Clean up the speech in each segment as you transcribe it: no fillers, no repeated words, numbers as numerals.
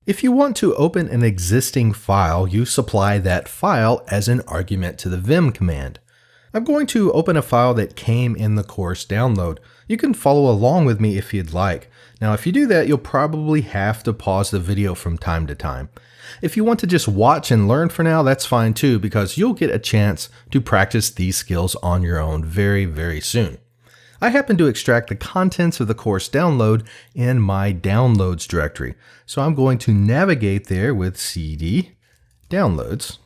If you want to open an existing file, you supply that file as an argument to the vim command. I'm going to open a file that came in the course download. You can follow along with me if you'd like. Now, if you do that, you'll probably have to pause the video from time to time. If you want to just watch and learn for now, that's fine too, because you'll get a chance to practice these skills on your own very, very soon. I happen to extract the contents of the course download in my downloads directory. So I'm going to navigate there with cd downloads.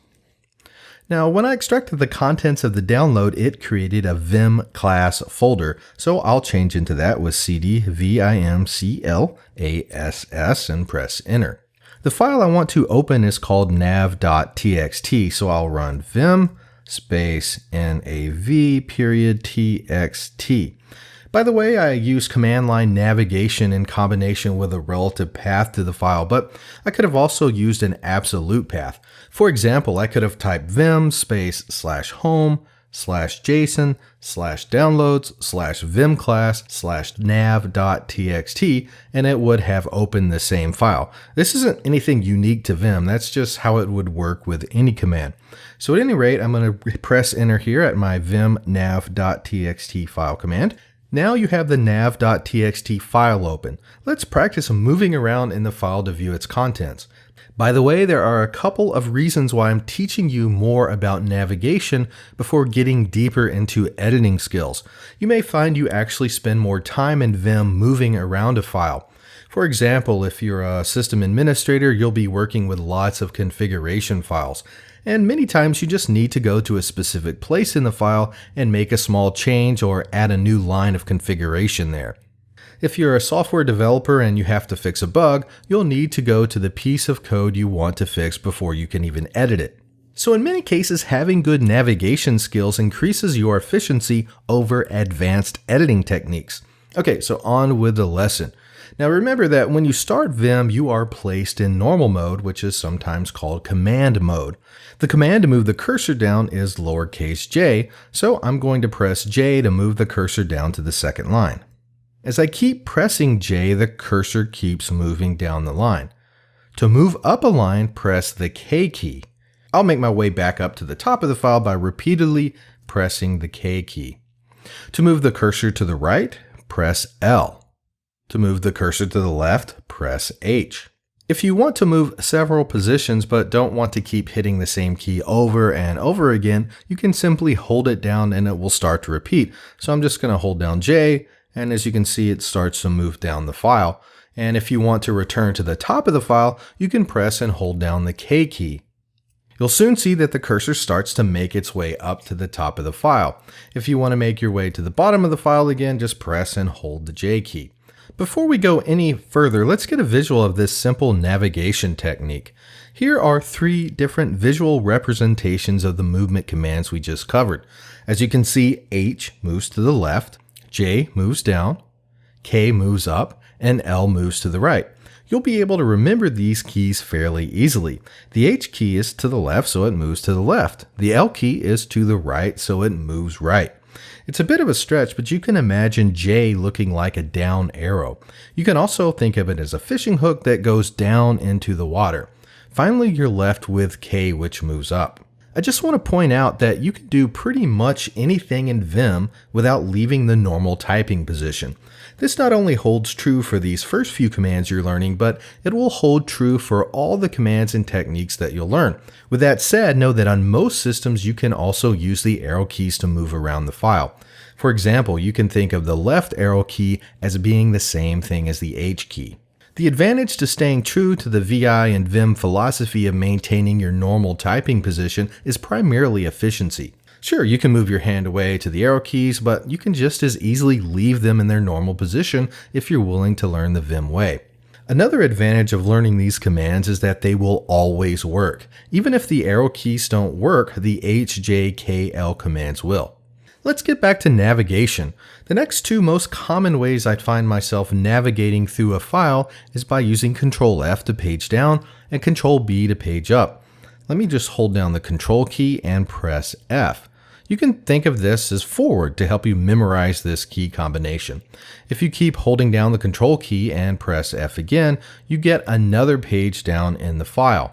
Now, when I extracted the contents of the download, it created a vim class folder. So I'll change into that with cd vimclass and press enter. The file I want to open is called nav.txt. So I'll run vim space nav.txt. By the way, I use command line navigation in combination with a relative path to the file, but I could have also used an absolute path. For example, I could have typed vim space /home /json /downloads /vimclass /nav.txt, and it would have opened the same file. This isn't anything unique to Vim. That's just how it would work with any command. So at any rate, I'm going to press enter here at my vim nav.txt file command. Now you have the nav.txt file open. Let's practice moving around in the file to view its contents. By the way, there are a couple of reasons why I'm teaching you more about navigation before getting deeper into editing skills. You may find you actually spend more time in Vim moving around a file. For example, if you're a system administrator, you'll be working with lots of configuration files. And many times you just need to go to a specific place in the file and make a small change or add a new line of configuration there. If you're a software developer and you have to fix a bug, you'll need to go to the piece of code you want to fix before you can even edit it. So in many cases, having good navigation skills increases your efficiency over advanced editing techniques. Okay, so on with the lesson. Now remember that when you start Vim, you are placed in normal mode, which is sometimes called command mode. The command to move the cursor down is lowercase j, so I'm going to press J to move the cursor down to the second line. As I keep pressing J, the cursor keeps moving down the line. To move up a line, press the K key. I'll make my way back up to the top of the file by repeatedly pressing the K key. To move the cursor to the right, press L. To move the cursor to the left, press H. If you want to move several positions but don't want to keep hitting the same key over and over again, you can simply hold it down and it will start to repeat. So I'm just going to hold down J, and as you can see, it starts to move down the file. And if you want to return to the top of the file, you can press and hold down the K key. You'll soon see that the cursor starts to make its way up to the top of the file. If you want to make your way to the bottom of the file again, just press and hold the J key. Before we go any further, let's get a visual of this simple navigation technique. Here are three different visual representations of the movement commands we just covered. As you can see, H moves to the left, J moves down, K moves up, and L moves to the right. You'll be able to remember these keys fairly easily. The H key is to the left, so it moves to the left. The L key is to the right, so it moves right. It's a bit of a stretch, but you can imagine J looking like a down arrow. You can also think of it as a fishing hook that goes down into the water. Finally, you're left with K, which moves up. I just want to point out that you can do pretty much anything in Vim without leaving the normal typing position. This not only holds true for these first few commands you're learning, but it will hold true for all the commands and techniques that you'll learn. With that said, know that on most systems you can also use the arrow keys to move around the file. For example, you can think of the left arrow key as being the same thing as the H key. The advantage to staying true to the VI and Vim philosophy of maintaining your normal typing position is primarily efficiency. Sure, you can move your hand away to the arrow keys, but you can just as easily leave them in their normal position if you're willing to learn the Vim way. Another advantage of learning these commands is that they will always work. Even if the arrow keys don't work, the H, J, K, L commands will. Let's get back to navigation. The next two most common ways I find myself navigating through a file is by using Control F to page down and Control B to page up. Let me just hold down the Control key and press F. You can think of this as forward to help you memorize this key combination. If you keep holding down the Control key and press F again, you get another page down in the file.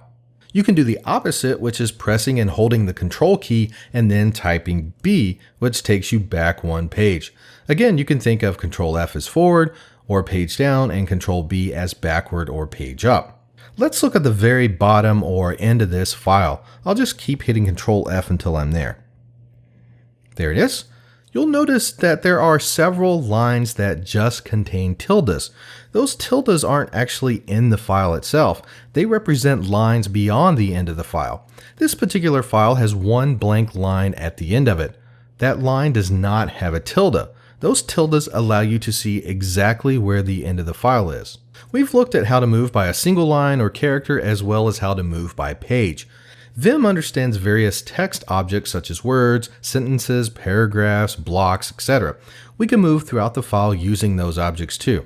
You can do the opposite, which is pressing and holding the Control key and then typing B, which takes you back one page. Again, you can think of Control F as forward or page down and Control B as backward or page up. Let's look at the very bottom or end of this file. I'll just keep hitting Control F until I'm there. There it is. You'll notice that there are several lines that just contain tildes. Those tildes aren't actually in the file itself. They represent lines beyond the end of the file. This particular file has one blank line at the end of it. That line does not have a tilde. Those tildes allow you to see exactly where the end of the file is. We've looked at how to move by a single line or character as well as how to move by page. Vim understands various text objects such as words, sentences, paragraphs, blocks, etc. We can move throughout the file using those objects too.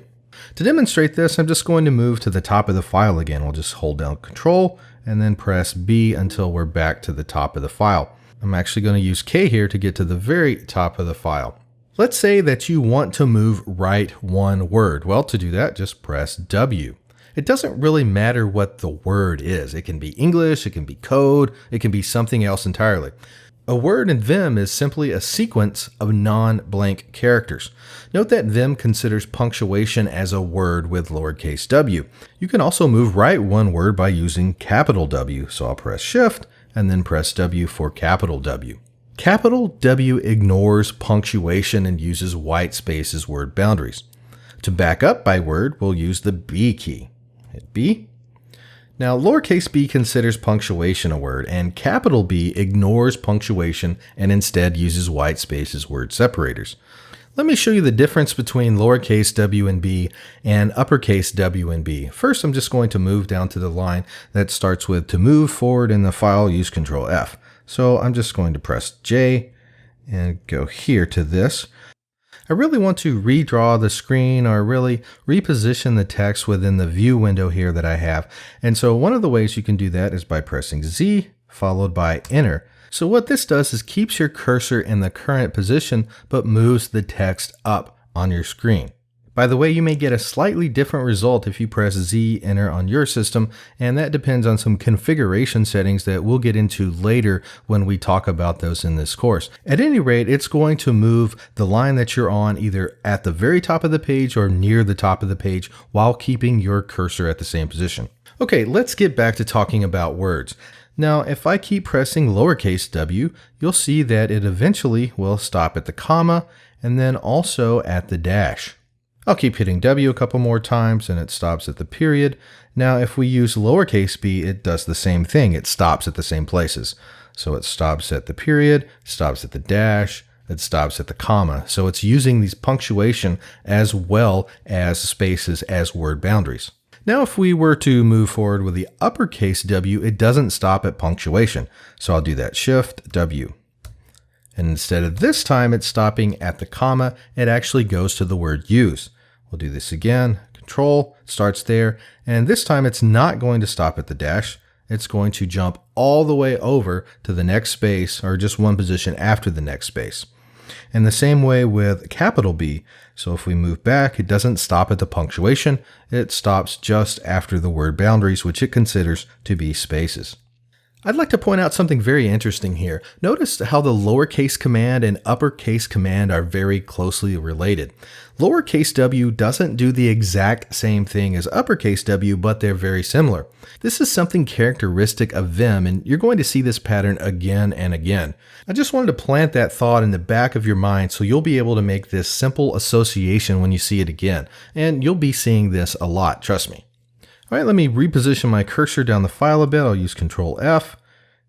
To demonstrate this, I'm just going to move to the top of the file again. We'll just hold down Control and then press B until we're back to the top of the file. I'm actually going to use K here to get to the very top of the file. Let's say that you want to move right one word. Well, to do that, just press W. It doesn't really matter what the word is. It can be English, it can be code, it can be something else entirely. A word in Vim is simply a sequence of non-blank characters. Note that Vim considers punctuation as a word with lowercase w. You can also move right one word by using capital W. So I'll press Shift and then press W for capital W. Capital W ignores punctuation and uses white space as word boundaries. To back up by word, we'll use the B key. Hit B. Now, lowercase b considers punctuation a word, and capital B ignores punctuation and instead uses white space as word separators. Let me show you the difference between lowercase w and b and uppercase W and B. First, I'm just going to move down to the line that starts with to move forward in the file, use Control F. So I'm just going to press J and go here to this. I really want to redraw the screen or really reposition the text within the view window here that I have. And so one of the ways you can do that is by pressing Z followed by Enter. So what this does is keeps your cursor in the current position but moves the text up on your screen. By the way, you may get a slightly different result if you press Z Enter on your system, and that depends on some configuration settings that we'll get into later when we talk about those in this course. At any rate, it's going to move the line that you're on either at the very top of the page or near the top of the page while keeping your cursor at the same position. Okay, let's get back to talking about words. Now, if I keep pressing lowercase w, you'll see that it eventually will stop at the comma and then also at the dash. I'll keep hitting W a couple more times and it stops at the period. Now, if we use lowercase b, it does the same thing. It stops at the same places. So it stops at the period, stops at the dash, it stops at the comma. So it's using these punctuation as well as spaces as word boundaries. Now, if we were to move forward with the uppercase W, it doesn't stop at punctuation. So I'll do that, Shift W. And instead of this time it's stopping at the comma, it actually goes to the word use. We'll do this again, Control, starts there, and this time it's not going to stop at the dash. It's going to jump all the way over to the next space or just one position after the next space. And the same way with capital B. So if we move back, it doesn't stop at the punctuation, it stops just after the word boundaries, which it considers to be spaces. I'd like to point out something very interesting here. Notice how the lowercase command and uppercase command are very closely related. Lowercase w doesn't do the exact same thing as uppercase w, but they're very similar. This is something characteristic of Vim, and you're going to see this pattern again and again. I just wanted to plant that thought in the back of your mind so you'll be able to make this simple association when you see it again. And you'll be seeing this a lot, trust me. All right, let me reposition my cursor down the file a bit. I'll use Control F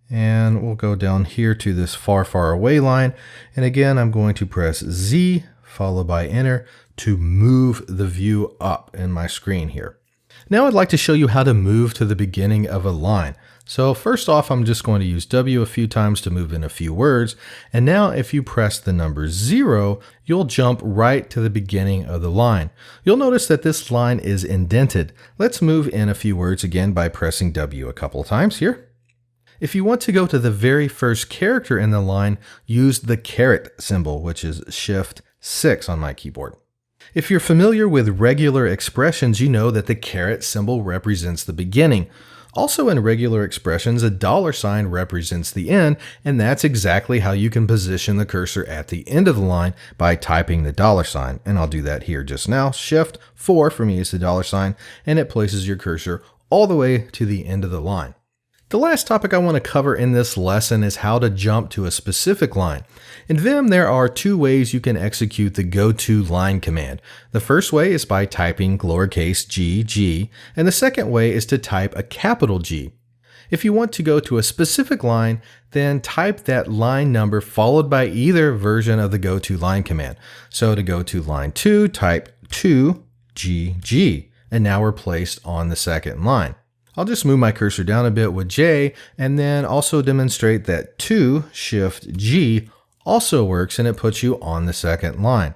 and we'll go down here to this far, far away line. And again, I'm going to press Z followed by Enter to move the view up in my screen here. Now I'd like to show you how to move to the beginning of a line. So first off, I'm just going to use W a few times to move in a few words. And now if you press the number 0, you'll jump right to the beginning of the line. You'll notice that this line is indented. Let's move in a few words again by pressing W a couple of times here. If you want to go to the very first character in the line, use the caret symbol, which is Shift 6 on my keyboard. If you're familiar with regular expressions, you know that the caret symbol represents the beginning. Also in regular expressions, a $sign represents the end, and that's exactly how you can position the cursor at the end of the line by typing the $sign. And I'll do that here just now. Shift 4 for me is the $sign, and it places your cursor all the way to the end of the line. The last topic I want to cover in this lesson is how to jump to a specific line. In Vim, there are two ways you can execute the goToLine command. The first way is by typing lowercase g, and the second way is to type a capital G. If you want to go to a specific line, then type that line number followed by either version of the goToLine command. So to go to line 2, type 2GG, and now we're placed on the second line. I'll just move my cursor down a bit with J and then also demonstrate that 2 Shift G also works and it puts you on the second line.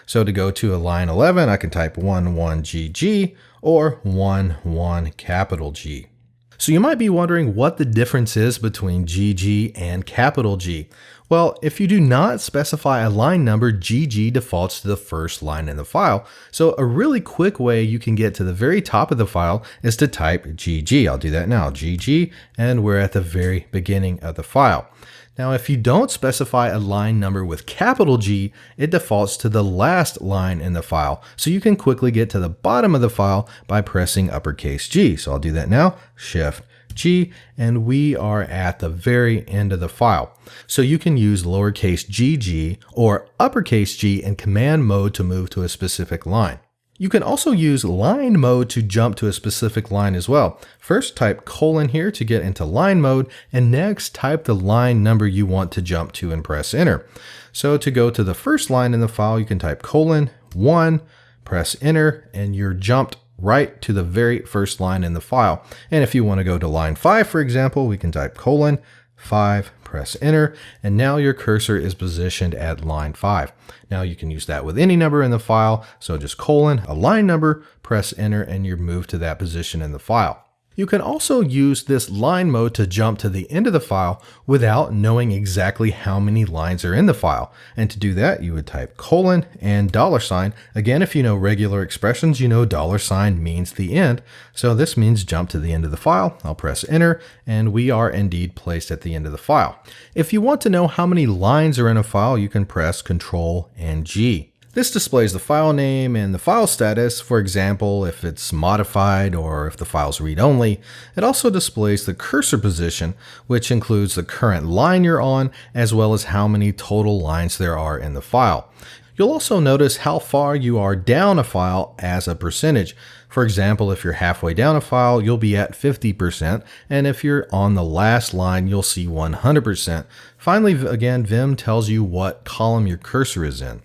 So to go to a line 11, I can type 11GG or 11 capital G. So you might be wondering what the difference is between GG and capital G. Well, if you do not specify a line number, GG defaults to the first line in the file. So a really quick way you can get to the very top of the file is to type GG. I'll do that now, GG, and we're at the very beginning of the file. Now, if you don't specify a line number with capital G, it defaults to the last line in the file. So you can quickly get to the bottom of the file by pressing uppercase G. So I'll do that now, Shift G, and we are at the very end of the file. So you can use lowercase gg or uppercase G in command mode to move to a specific line. You can also use line mode to jump to a specific line as well. First, type colon here to get into line mode, and next type the line number you want to jump to and press enter. So to go to the first line in the file, you can type colon 1, press enter, and you're jumped right to the very first line in the file. And if you want to go to line 5, for example, we can type colon 5, press enter, and now your cursor is positioned at line 5. Now you can use that with any number in the file, so just colon, a line number, press enter, and you're moved to that position in the file. You can also use this line mode to jump to the end of the file without knowing exactly how many lines are in the file. And to do that, you would type colon and $sign. Again, if you know regular expressions, you know $sign means the end. So this means jump to the end of the file. I'll press enter, and we are indeed placed at the end of the file. If you want to know how many lines are in a file, you can press Control and G. This displays the file name and the file status, for example, if it's modified or if the file's read-only. It also displays the cursor position, which includes the current line you're on, as well as how many total lines there are in the file. You'll also notice how far you are down a file as a percentage. For example, if you're halfway down a file, you'll be at 50%, and if you're on the last line, you'll see 100%. Finally, again, Vim tells you what column your cursor is in.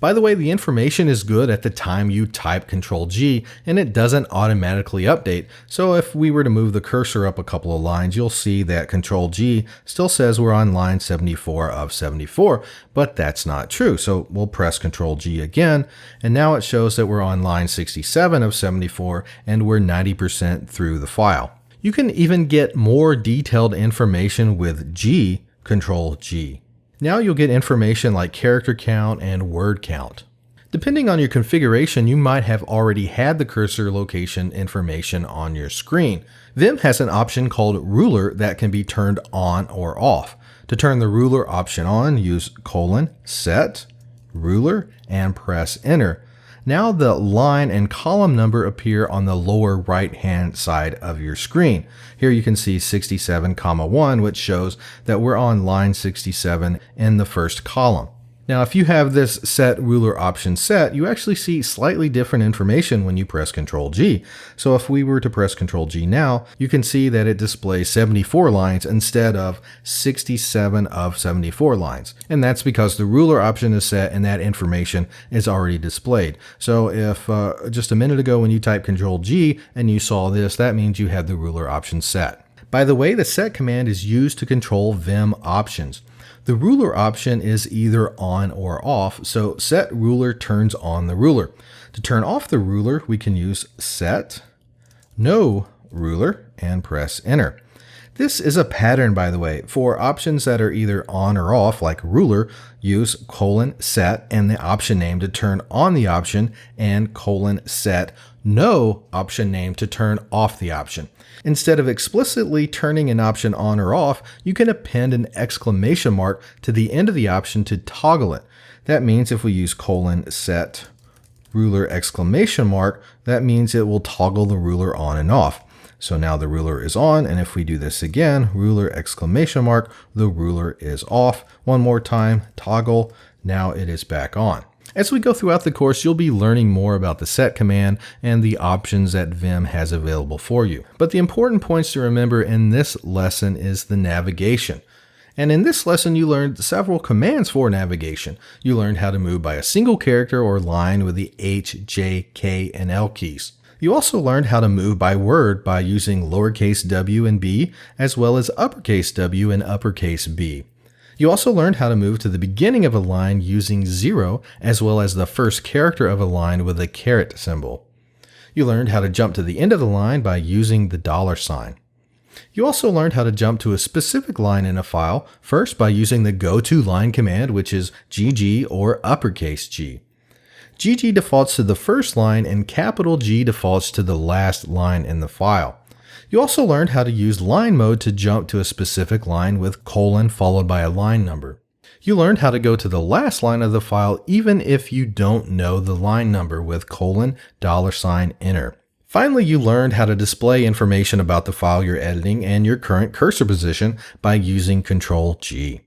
By the way, the information is good at the time you type Control G, and it doesn't automatically update. So if we were to move the cursor up a couple of lines, you'll see that Control G still says we're on line 74 of 74, but that's not true. So we'll press Control G again, and now it shows that we're on line 67 of 74, and we're 90% through the file. You can even get more detailed information with G, Control G. Now you'll get information like character count and word count. Depending on your configuration, you might have already had the cursor location information on your screen. Vim has an option called ruler that can be turned on or off. To turn the ruler option on, use colon, set, ruler, and press enter. Now the line and column number appear on the lower right hand side of your screen. Here you can see 67,1, which shows that we're on line 67 in the first column. Now, if you have this set ruler option set, you actually see slightly different information when you press Control G. So if we were to press Control G now, you can see that it displays 74 lines instead of 67 of 74 lines. And that's because the ruler option is set and that information is already displayed. So if just a minute ago when you typed Control G and you saw this, that means you had the ruler option set. By the way, the set command is used to control Vim options. The ruler option is either on or off, so set ruler turns on the ruler. To turn off the ruler, we can use set no ruler and press enter. This is a pattern, by the way. For options that are either on or off, like ruler, use :set and the option name to turn on the option, and :set no option name to turn off the option. Instead of explicitly turning an option on or off, you can append an exclamation mark to the end of the option to toggle it. That means if we use :set ruler exclamation mark, that means it will toggle the ruler on and off. So now the ruler is on, and if we do this again, ruler exclamation mark, the ruler is off. One more time, toggle, now it is back on. As we go throughout the course, you'll be learning more about the set command and the options that Vim has available for you. But the important points to remember in this lesson is the navigation. And in this lesson, you learned several commands for navigation. You learned how to move by a single character or line with the H, J, K, and L keys. You also learned how to move by word by using lowercase w and b, as well as uppercase W and uppercase B. You also learned how to move to the beginning of a line using 0, as well as the first character of a line with a caret symbol. You learned how to jump to the end of the line by using the $sign. You also learned how to jump to a specific line in a file, first by using the goToLine command, which is GG or uppercase G. GG defaults to the first line and capital G defaults to the last line in the file. You also learned how to use line mode to jump to a specific line with : followed by a line number. You learned how to go to the last line of the file even if you don't know the line number with : $enter. Finally, you learned how to display information about the file you're editing and your current cursor position by using Ctrl G.